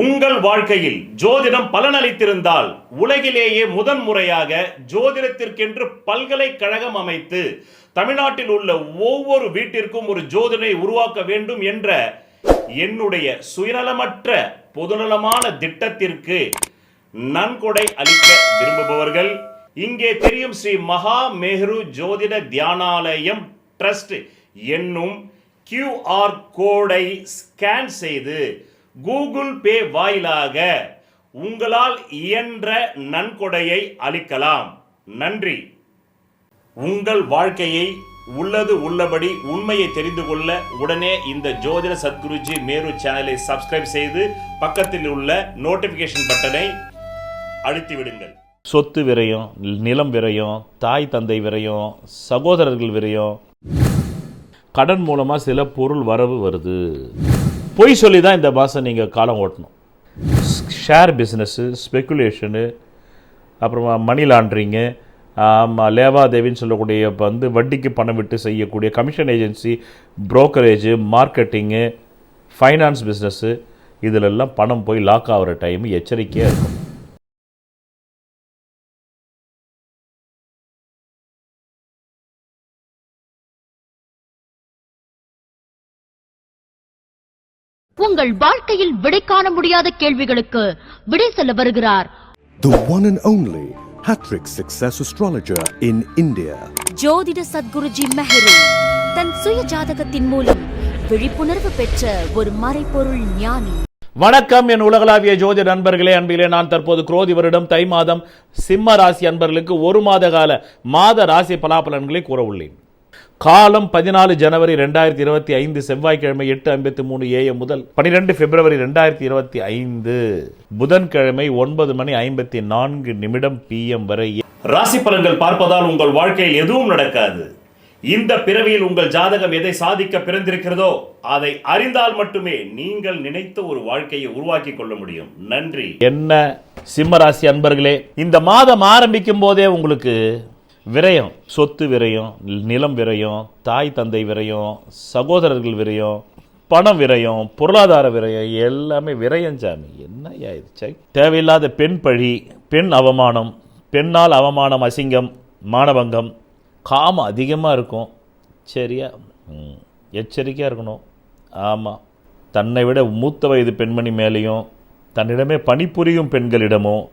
உங்கள் வாழ்க்கையில் ஜோதிடம் பலனளித்திருந்தால் உலகிலேயே முதன்முறையாக ஜோதிடத்திற்கென்று பல்கலைக்கழகம் அமைத்து தமிழ்நாட்டில் உள்ள ஒவ்வொரு வீட்டிற்கும் ஒரு ஜோதிடரை உருவாக்க வேண்டும் என்ற என்னுடைய சுயநலமற்ற பொதுநலமான திட்டத்திற்கு நன்கொடை அளிக்க விரும்புபவர்கள் இங்கே தெரியும் ஸ்ரீ மகா மேரு ஜோதிட தியானாலயம் ட்ரஸ்ட் என்னும் QR கோடை ஸ்கேன் செய்து கூகுள் பே வாயிலாக உங்களால் இயன்ற நன்கொடையை அளிக்கலாம். நன்றி. உங்கள் வாழ்க்கையை உள்ளது உள்ளபடி உண்மையை தெரிந்து கொள்ள உடனே இந்த ஜோதிட சத்குருஜி மேரு சேனலை சப்ஸ்கிரைப் செய்து பக்கத்தில் உள்ள நோட்டிபிகேஷன் பட்டனை அழுத்தி விடுங்கள். சொத்து விரயம், நிலம் விரயம், தாய் தந்தை விரயம், சகோதரர்கள் விரயம், கடன் மூலமாக சில பொருள் வரவு வருது. பொய் சொல்லி தான் இந்த பாசை நீங்கள் காலம் ஓட்டணும். ஷேர் பிஸ்னஸ்ஸு, ஸ்பெக்குலேஷனு, அப்புறமா மணி லாண்ட்ரிங்கு, லேவாதேவின்னு சொல்லக்கூடிய வட்டிக்கு பணம் விட்டு செய்யக்கூடிய commission agency, brokerage, marketing, finance business, இதிலெல்லாம் பணம் போய் லாக் ஆகிற டைம் எச்சரிக்கையாக இருக்கும். உங்கள் வாழ்க்கையில் விடை காண முடியாத கேள்விகளுக்கு விடை சொல்ல வருகிறார் The one and only hat-trick success astrologer in India. ஜோதிட சத்குருஜி மெஹரு தன் சுய ஜாதகத்தின் மூலம் விழிப்புணர்வு பெற்ற ஒரு மறைபொருள் ஞானி. வணக்கம் என் உலகளாவிய ஜோதிட நண்பர்களே, அன்பிலே நான் தற்போது குரோதி வருடம் தை மாதம் சிம்ம ராசி அன்பர்களுக்கு ஒரு மாத கால மாத ராசி பலாபலன்களை கூற உள்ளேன். காலம் 14 ஜனவரி 2025 செவ்வாய்க்கிழமை 8:53 AM முதல் 12 பிப்ரவரி 2025 புதன்கிழமை 9:54 PM வரை. ராசி பலன்கள் பார்ப்பதால் உங்கள் வாழ்க்கையில் எதுவும் நடக்காது. இந்த பிறவியில் உங்கள் ஜாதகம் எதை சாதிக்க பிறந்திருக்கிறதோ அதை அறிந்தால் மட்டுமே நீங்கள் நினைத்த ஒரு வாழ்க்கையை உருவாக்கி கொள்ள முடியும். நன்றி. என்ன சிம்ம ராசி அன்பர்களே, இந்த மாதம் ஆரம்பிக்கும் போதே உங்களுக்கு விரயம், சொத்து விரயம், நிலம் விரயம், தாய் தந்தை விரயம், சகோதரர்கள் விரயம், பணம் விரயம், பொருளாதார விரயம், எல்லாமே விரயம் சாமி. என்ன ஆயிடுச்சு? தேவையில்லாத பெண் பழி, பெண் அவமானம், பெண்ணால் அவமானம், அசிங்கம், மானபங்கம், காமம் அதிகமாக இருக்கும். சரியா? எச்சரிக்கையாக இருக்கணும். ஆமாம், தன்னை விட மூத்த வயது பெண்மணி மேலேயும் தன்னிடமே பணிபுரியும் பெண்களிடமும்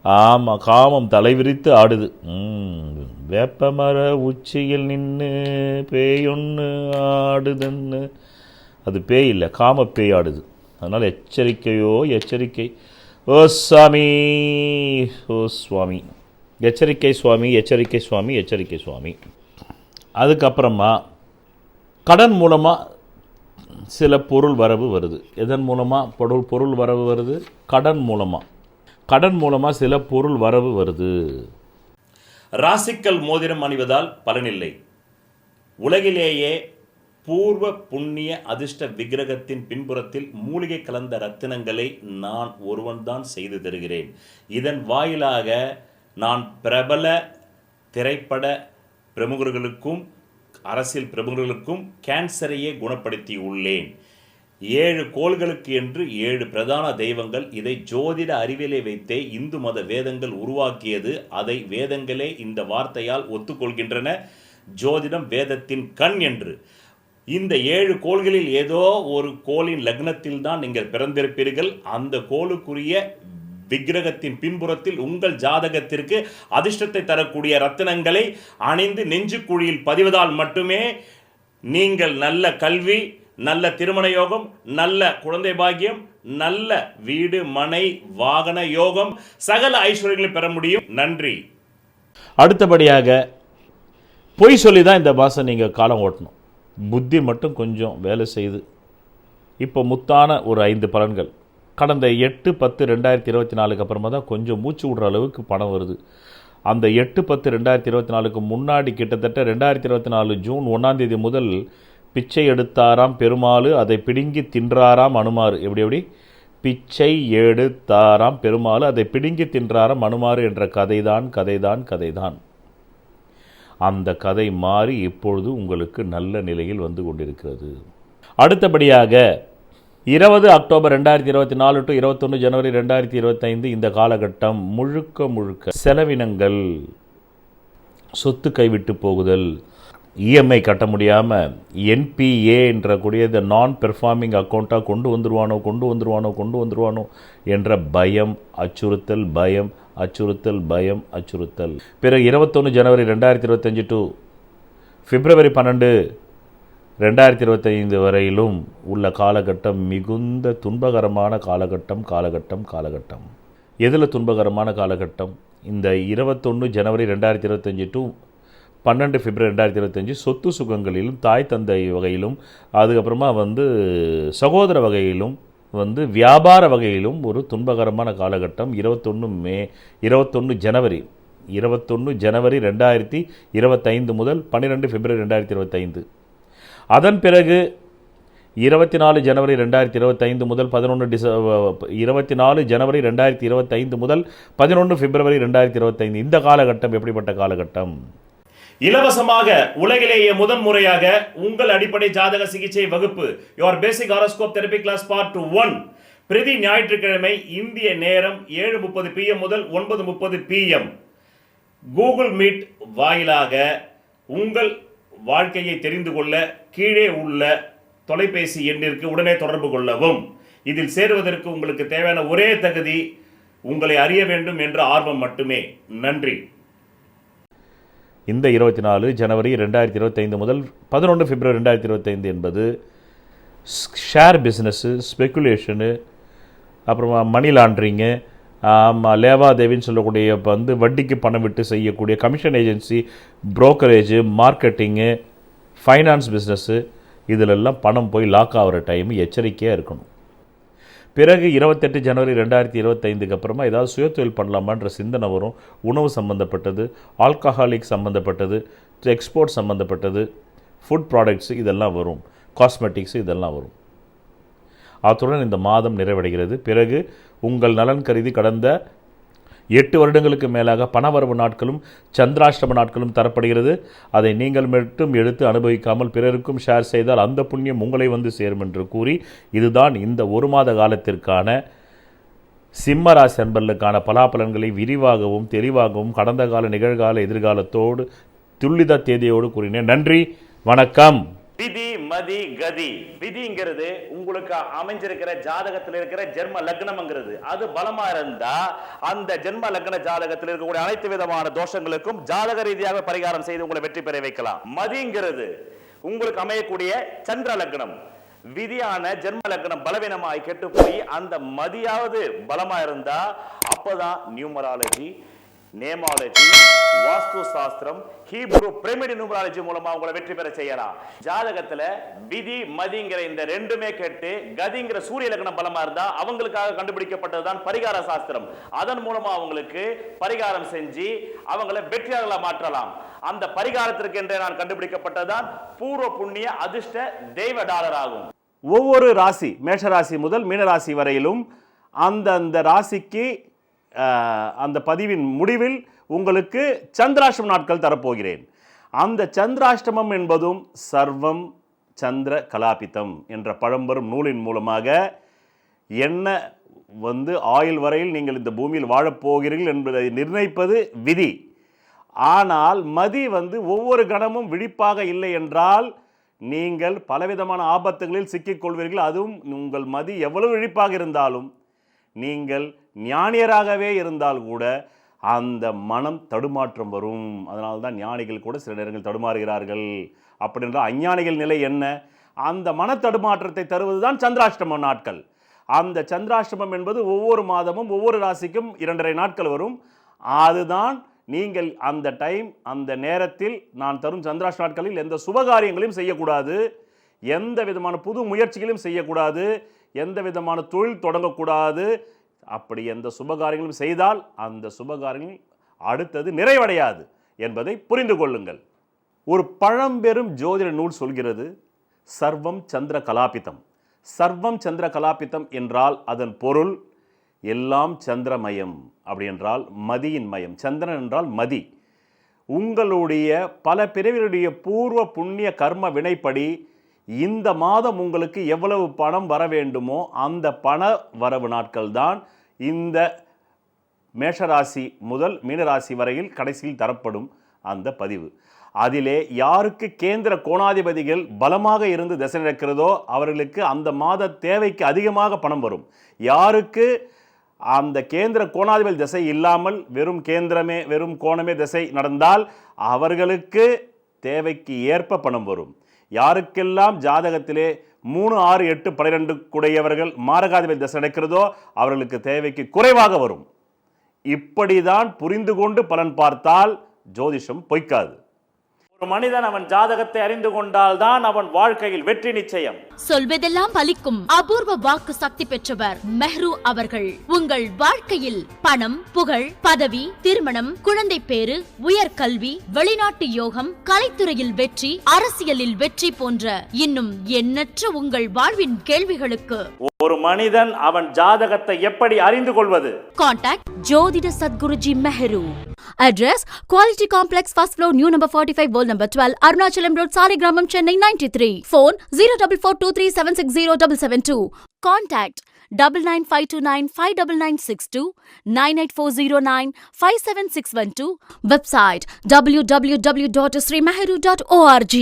ஆமாம் காமம் தலைவிரித்து ஆடுது. வேப்பமர உச்சியில் நின்று பேயொன்று ஆடுதுன்னு, அது பேய் இல்லை, காம பேய் ஆடுது. அதனால் எச்சரிக்கையோ எச்சரிக்கை. ஓ சாமி, ஓ சுவாமி, எச்சரிக்கை சுவாமி, எச்சரிக்கை சுவாமி, எச்சரிக்கை சுவாமி. அதுக்கப்புறமா கடன் மூலமாக சில பொருள் வரவு வருது. எதன் மூலமாக பொருள் வரவு வருது? கடன் மூலமாக சில பொருள் வரவு வருது. ராசிக்கல் மோதிரம் அணிவதால் பலனில்லை. உலகிலேயே பூர்வ புண்ணிய அதிர்ஷ்ட விக்கிரகத்தின் பின்புறத்தில் மூலிகை கலந்த ரத்தினங்களை நான் ஒருவன்தான் செய்து தருகிறேன். இதன் வாயிலாக நான் பிரபல திரைப்பட பிரமுகர்களுக்கும் அரசியல் பிரமுகர்களுக்கும் கேன்சரையே குணப்படுத்தி உள்ளேன். 7 கோள்களுக்கு என்று 7 பிரதான தெய்வங்கள். இதை ஜோதிட அறிவியலை வைத்தே இந்து மத வேதங்கள் உருவாக்கியது. அதை வேதங்களே இந்த வார்த்தையால் ஒத்துக்கொள்கின்றன, ஜோதிடம் வேதத்தின் கண் என்று. இந்த 7 கோள்களில் ஏதோ ஒரு கோளின் லக்னத்தில் தான் நீங்கள் பிறந்திருப்பீர்கள். அந்த கோளுக்குரிய விக்கிரகத்தின் பின்புறத்தில் உங்கள் ஜாதகத்திற்கு அதிர்ஷ்டத்தை தரக்கூடிய ரத்தினங்களை அணிந்து நெஞ்சுக்குழியில் பதிவதால் மட்டுமே நீங்கள் நல்ல கல்வி, நல்ல திருமண யோகம், நல்ல குழந்தை பாக்கியம், நல்ல வீடு மனை வாகன யோகம், சகல ஐஸ்வர்யங்களை பெற முடியும். நன்றி. அடுத்தபடியாக பொய் சொல்லி தான் இந்த பாசை நீங்கள் காலம் ஓட்டணும். புத்தி மட்டும் கொஞ்சம் வேலை செய்து. இப்போ முத்தான ஒரு 5 பலன்கள். கடந்த 8/10/2024 அப்புறமா தான் கொஞ்சம் மூச்சு விடுற அளவுக்கு பணம் வருது. அந்த 8/10/2024 முன்னாடி கிட்டத்தட்ட 2024 ஜூன் 1 முதல் பிச்சை எடுத்தாராம் பெருமாள், அதை பிடுங்கி தின்றாராம் அனுமார். எப்படி பிச்சை எடுத்தாராம் பெருமாள், அதை பிடுங்கி தின்றாராம் அனுமார் என்ற கதைதான். அந்த கதை மாறி இப்பொழுது உங்களுக்கு நல்ல நிலையில் வந்து கொண்டிருக்கிறது. அடுத்தபடியாக 20 அக்டோபர் 2024 டு 21 ஜனவரி 2025 இந்த காலகட்டம் முழுக்க செலவினங்கள், சொத்து கைவிட்டு போகுதல், இஎம்ஐ கட்ட முடியாமல் என்பிஏ என்ற கூடிய நான் பெர்ஃபார்மிங் அக்கௌண்ட்டாக கொண்டு வந்துருவானோ என்ற பயம், அச்சுறுத்தல், பிறகு 21 ஜனவரி 2025 டு பிப்ரவரி 12 2025 வரையிலும் உள்ள காலகட்டம் மிகுந்த துன்பகரமான காலகட்டம். எதில் துன்பகரமான காலகட்டம்? இந்த 21 ஜனவரி 2025 டு 12 பிப்ரவரி 2025 சொத்து சுகங்களிலும், தாய் தந்தை வகையிலும், அதுக்கப்புறமா சகோதர வகையிலும், வியாபார வகையிலும் ஒரு துன்பகரமான காலகட்டம். 21 ஜனவரி 2025 முதல் 12 பிப்ரவரி 2025. அதன் பிறகு 24 ஜனவரி 2025 முதல் 24 ஜனவரி 2025 முதல் 11 பிப்ரவரி 2025. இந்த காலகட்டம் எப்படிப்பட்ட காலகட்டம்? இலவசமாக உலகிலேயே முதன்முறையாக உங்கள் அடிப்படை ஜாதக சிகிச்சை வகுப்பு your basic horoscope therapy class part 1 பிரதி ஞாயிற்றுக்கிழமை இந்திய நேரம் 7:30 PM முதல் 9:30 PM கூகுள் மீட் வாயிலாக உங்கள் வாழ்க்கையை தெரிந்து கொள்ள கீழே உள்ள தொலைபேசி எண்ணிற்கு உடனே தொடர்பு கொள்ளவும். இதில் சேருவதற்கு உங்களுக்கு தேவையான ஒரே தகுதி உங்களை அறிய வேண்டும் என்ற ஆர்வம் மட்டுமே. நன்றி. இந்த 24 ஜனவரி 2025 முதல் 11 பிப்ரவரி 2025 என்பது ஷேர் பிஸ்னஸ்ஸு, ஸ்பெக்குலேஷனு, அப்புறமா மணி லாண்ட்ரிங்கு, லேவாதேவின்னு சொல்லக்கூடிய வட்டிக்கு பணம் விட்டு செய்யக்கூடிய commission agency, brokerage, marketing, finance business, இதிலெல்லாம் பணம் போய் லாக் ஆகிற டைம் எச்சரிக்கையாக இருக்கணும். பிறகு 28 ஜனவரி 2025 அப்புறமா ஏதாவது சுயதொழில் பண்ணலாமான்ற சிந்தனை வரும். உணவு சம்மந்தப்பட்டது, ஆல்கஹாலிக் சம்மந்தப்பட்டது, எக்ஸ்போர்ட் சம்மந்தப்பட்டது, ஃபுட் ப்ராடக்ட்ஸு இதெல்லாம் வரும், காஸ்மெட்டிக்ஸு இதெல்லாம் வரும். அத்துடன் இந்த மாதம் நிறைவடைகிறது. பிறகு உங்கள் நலன் கருதி கடந்த 8 வருடங்களுக்கு மேலாக பணவரவு நாட்களும் சந்திராஷ்டம நாட்களும் தரப்படுகிறது. அதை நீங்கள் மட்டும் எடுத்து அனுபவிக்காமல் பிறருக்கும் ஷேர் செய்தால் அந்த புண்ணியம் உங்களை சேரும் என்று கூறி, இதுதான் இந்த ஒரு மாத காலத்திற்கான சிம்மராசி அன்பர்களுக்கான பலாபலன்களை விரிவாகவும் தெளிவாகவும் கடந்த கால, நிகழ்கால, எதிர்காலத்தோடு துல்லித தேதியோடு கூறினேன். நன்றி, வணக்கம். விதி மதி கதி. விதிங்கிறது உங்களுக்கு அமைஞ்சிருக்கிற ஜாதகத்தில் இருக்கிற ஜென்ம லக்னம்ங்கிறது. அது பலமா இருந்தா அந்த ஜென்ம லக்ன ஜாதகத்தில் இருக்கக்கூடிய அனைத்து விதமான தோஷங்களுக்கும் ஜாதக ரீதியாக பரிகாரம் செய்து உங்களை வெற்றி பெற வைக்கலாம். மதிங்கிறது உங்களுக்கு அமையக்கூடிய சந்திர லக்னம். விதியான ஜென்ம லக்னம் பலவீனமாய் கெட்டு போய் அந்த மதியாவது பலமா இருந்தா அப்பதான் நியூமராலஜி, நேமாலஜி, வாஸ்து சாஸ்திரம், ஹீப்ரு பிரமிட் நியூமராலஜி மூலமா உங்களை வெற்றி பெற செய்யலாம். ஜாதகத்துல விதி மதிங்கிற இந்த ரெண்டுமே கேட்டு கதிங்கிற சூரிய லக்னம் பலமா இருந்தா அவங்களுக்காக கண்டுபிடிக்கப்பட்டதுதான் பரிகார சாஸ்திரம். அதன் மூலமா அவங்களுக்கு பரிகாரம் செஞ்சு அவங்களை வெற்றியாளர்களா மாற்றலாம். அந்த பரிகாரத்திற்கு என்றே நான் கண்டுபிடிக்கப்பட்டதுதான் பூர்வ புண்ணிய அதிர்ஷ்ட தெய்வ டாலர் ஆகும். ஒவ்வொரு ராசி, மேஷராசி முதல் மீனராசி வரையிலும் அந்த ராசிக்கு அந்த பதிவின் முடிவில் உங்களுக்கு சந்திராஷ்டம நாட்கள் தரப்போகிறேன். அந்த சந்திராஷ்டமம் என்பதும் சர்வம் சந்திர கலாபிதம் என்ற பழம்பெரும் நூலின் மூலமாக என்ன ஆயுள் வரையில் நீங்கள் இந்த பூமியில் வாழப்போகிறீர்கள் என்பதை நிர்ணயிப்பது விதி. ஆனால் மதி ஒவ்வொரு கணமும் விழிப்பாக இல்லை என்றால் நீங்கள் பலவிதமான ஆபத்துகளில் சிக்கிக்கொள்வீர்கள். அதுவும் உங்கள் மதி எவ்வளவு விழிப்பாக இருந்தாலும், நீங்கள் ஞானியராகவே இருந்தால் கூட அந்த மனம் தடுமாற்றம் வரும். அதனால்தான் ஞானிகள் கூட சில நேரங்கள் தடுமாறுகிறார்கள். அப்படின்றால் அஞ்ஞானிகள் நிலை என்ன? அந்த மன தடுமாற்றத்தை தருவதுதான் சந்திராஷ்டம நாட்கள். அந்த சந்திராஷ்டமம் என்பது ஒவ்வொரு மாதமும் ஒவ்வொரு ராசிக்கும் 2.5 நாட்கள் வரும். அதுதான் நீங்கள் அந்த டைம், அந்த நேரத்தில் நான் தரும் சந்திராஷ்டம நாட்களில் எந்த சுபகாரியங்களையும் செய்யக்கூடாது, எந்த விதமான புது முயற்சிகளையும் செய்யக்கூடாது, எந்த விதமான தொழில் தொடங்கக்கூடாது. அப்படி எந்த சுபகாரியங்களும் செய்தால் அந்த சுபகாரியங்கள் அடுத்தது நிறைவடையாது என்பதை புரிந்து கொள்ளுங்கள். ஒரு பழம்பெரும் ஜோதிட நூல் சொல்கிறது, சர்வம் சந்திர கலாபிதம். சர்வம் சந்திர கலாபிதம் என்றால் அதன் பொருள் எல்லாம் சந்திரமயம். அப்படி என்றால் மதியின் மயம். சந்திரன் என்றால் மதி. உங்களுடைய பல பிறவிகளுடைய பூர்வ புண்ணிய கர்ம வினைப்படி இந்த மாதம் உங்களுக்கு எவ்வளவு பணம் வர வேண்டுமோ அந்த பண வரவு நாட்கள் தான் இந்த மேஷராசி முதல் மீனராசி வரையில் கடைசியில் தரப்படும் அந்த பதிவு. அதிலே யாருக்கு கேந்திர கோணாதிபதிகள் பலமாக இருந்து திசை நடக்கிறதோ அவர்களுக்கு அந்த மாத தேவைக்கு அதிகமாக பணம் வரும். யாருக்கு அந்த கேந்திர கோணாதிபதி திசை இல்லாமல் வெறும் கோணமே திசை நடந்தால் அவர்களுக்கு தேவைக்கு ஏற்ப பணம் வரும். யாருக்கெல்லாம் ஜாதகத்திலே 3, 6, 8, 12 கூடையவர்கள் மாரகாதிபதி திசை நடக்கிறதோ அவர்களுக்கு தேவைக்கு குறைவாக வரும். இப்படிதான் புரிந்து கொண்டு பலன் பார்த்தால் ஜோதிஷம் பொய்க்காது. ஒரு மனிதன் அவன் ஜாதகத்தை அறிந்து கொண்டால் தான் அவன் வாழ்க்கையில் வெற்றி நிச்சயம். சொல்வதெல்லாம் பலிக்கும் அபூர்வ வாக்கு சக்தி பெற்றவர் மெஹ்ரு அவர்கள். உங்கள் வாழ்க்கையில் பணம், புகழ், பதவி, திருமணம், குழந்தை பேறு, உயர்கல்வி, வெளிநாட்டு யோகம், கலைத்துறையில் வெற்றி, அரசியலில் வெற்றி போன்ற இன்னும் எண்ணற்ற உங்கள் வாழ்வின் கேள்விகளுக்கு ஒரு மனிதன் அவன் ஜாதகத்தை எப்படி அறிந்து கொள்வது? கான்டாக்ட் ஜோதிட Sadguruji Mehru. Address Quality Complex, first floor, new number 45, wall number 12, Arunachalam Road, Saligramam, Chennai 93. Phone 0442376072. Contact 99529 59962 98409 57612. Website www.srimehru.org.